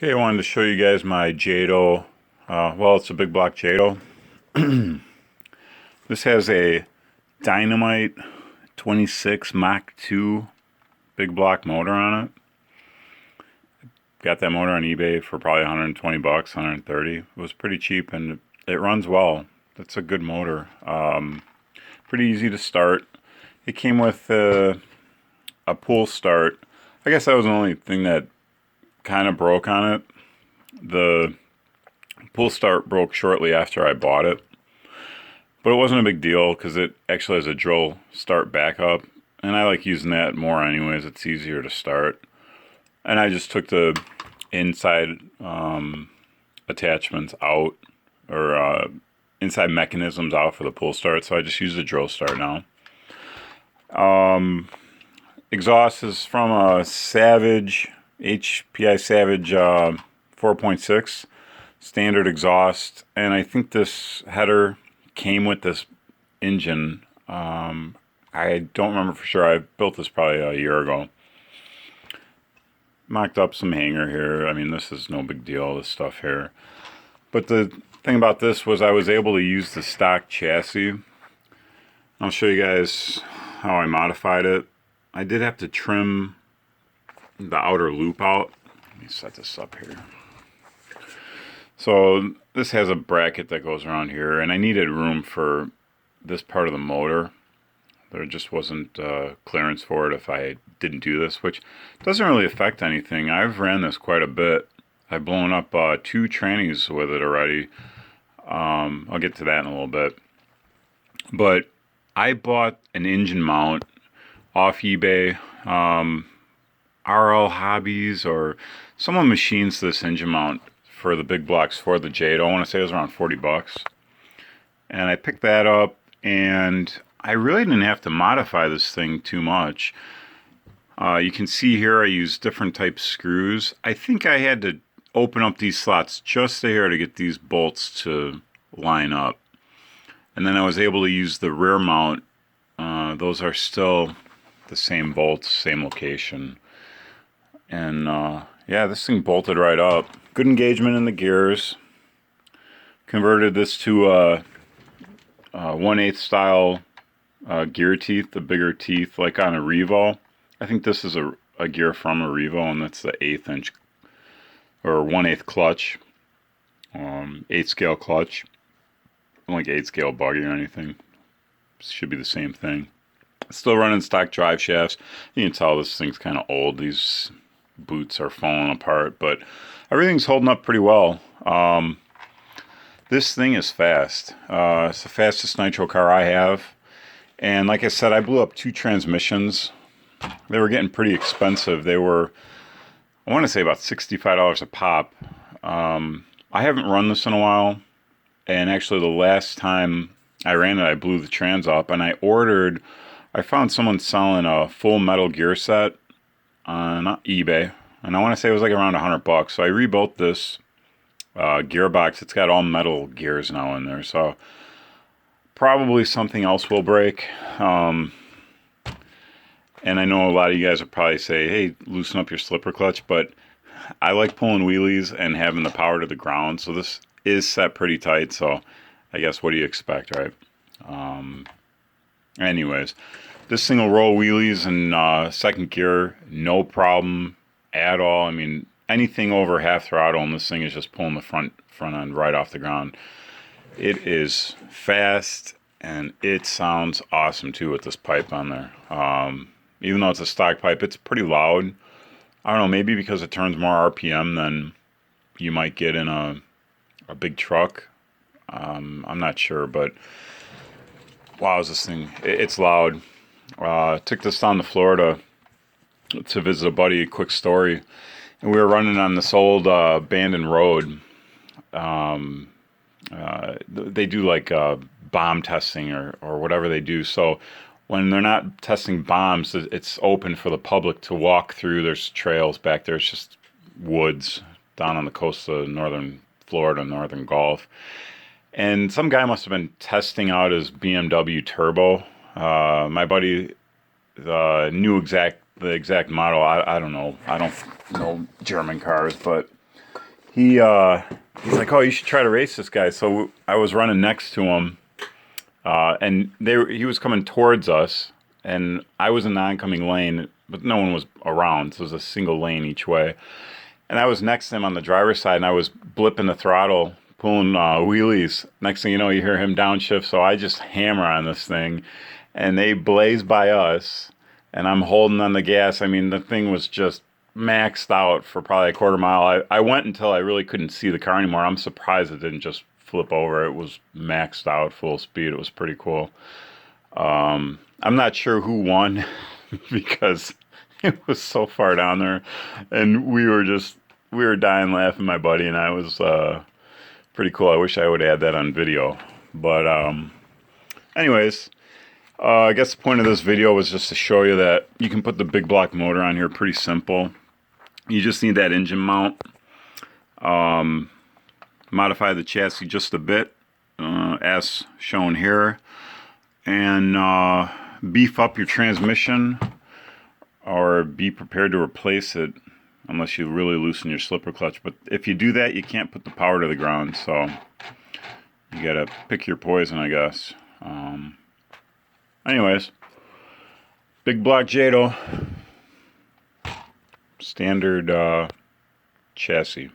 Okay, I wanted to show you guys my jato. Well, it's a big block jato. This has a Dynamite 26 Mach 2 big block motor on it. Got that motor on eBay for probably 120 bucks, 130. It was pretty cheap and it runs well. That's a good motor. Pretty easy to start. It came with a pull start. I guess that was the only thing that kind of broke on it. The pull start broke shortly after I bought it, but it wasn't a big deal because it actually has a drill start backup, and I like using that more anyways. It's easier to start. And I just took the inside attachments out, or inside mechanisms out for the pull start, so I just use the drill start now. Exhaust is from a Savage, HPI Savage 4.6 standard exhaust, and I think this header came with this engine. I don't remember for sure. I built this probably a year ago. Mocked up some hanger here. I mean, this is no big deal, this stuff here. But the thing about this was I was able to use the stock chassis. I'll show you guys how I modified it. I did have to trim the outer loop out. Let me set this up here. So this has a bracket that goes around here, and I needed room for this part of the motor. There just wasn't clearance for it if I didn't do this, which doesn't really affect anything. I've ran this quite a bit. I've blown up 2 trannies with it already. I'll get to that in a little bit. But I bought an engine mount off eBay. RL Hobbies or someone machines this engine mount for the big blocks for the jato. I want to say it was around 40 bucks. And I picked that up, and I really didn't have to modify this thing too much. You can see here I use different type screws. I think I had to open up these slots just here to get these bolts to line up. And then I was able to use the rear mount. Those are still the same bolts, same location. And yeah, this thing bolted right up. Good engagement in the gears. Converted this to 1/8 style gear teeth, the bigger teeth like on a Revo. I think this is a gear from a Revo, and that's the 1/8 inch or 1/8 clutch, 8 scale clutch. I don't like 8 scale buggy or anything. Should be the same thing. Still running stock drive shafts. You can tell this thing's kind of old. These boots are falling apart, but everything's holding up pretty well. This thing is fast. It's the fastest nitro car I have. And like I said, I blew up 2 transmissions. They were getting pretty expensive. They were, I want to say, about $65 a pop. I haven't run this in a while. And actually the last time I ran it, I blew the trans up, and I found someone selling a full metal gear set on eBay, and I want to say it was like around 100 bucks. So I rebuilt this gearbox. It's got all metal gears now in there, so probably something else will break. And I know a lot of you guys will probably say, hey, loosen up your slipper clutch, but I like pulling wheelies and having the power to the ground, so this is set pretty tight. So I guess what do you expect, right? Anyways, this thing will roll wheelies in second gear, no problem at all. I mean, anything over half throttle, and this thing is just pulling the front end right off the ground. It is fast, and it sounds awesome too with this pipe on there. Even though it's a stock pipe, it's pretty loud. I don't know, maybe because it turns more RPM than you might get in a big truck. I'm not sure, but wow, is this thing, it's loud. Took this down to Florida to visit a buddy. Quick story. And we were running on this old abandoned road. They do like bomb testing or whatever they do. So when they're not testing bombs, it's open for the public to walk through. There's trails back there. It's just woods down on the coast of northern Florida, northern Gulf. And some guy must have been testing out his BMW Turbo. My buddy knew the exact model. I don't know. I don't know German cars, but he's like, oh, you should try to race this guy. So I was running next to him, and he was coming towards us, and I was in the oncoming lane, but no one was around, so it was a single lane each way. And I was next to him on the driver's side, and I was blipping the throttle, pulling wheelies. Next thing you know, you hear him downshift, so I just hammer on this thing, and they blaze by us, and I'm holding on the gas. I mean, the thing was just maxed out for probably a quarter mile. I went until I really couldn't see the car anymore. I'm surprised it didn't just flip over. It was maxed out full speed. It was pretty cool. I'm not sure who won because it was so far down there, and we were dying laughing, my buddy and I. Was pretty cool. I wish I would have had that on video. But anyways, I guess the point of this video was just to show you that you can put the big block motor on here pretty simple. You just need that engine mount. Modify the chassis just a bit, as shown here, and beef up your transmission, or be prepared to replace it unless you really loosen your slipper clutch. But if you do that, you can't put the power to the ground, so you gotta pick your poison, I guess. Anyways, big block jato, standard chassis.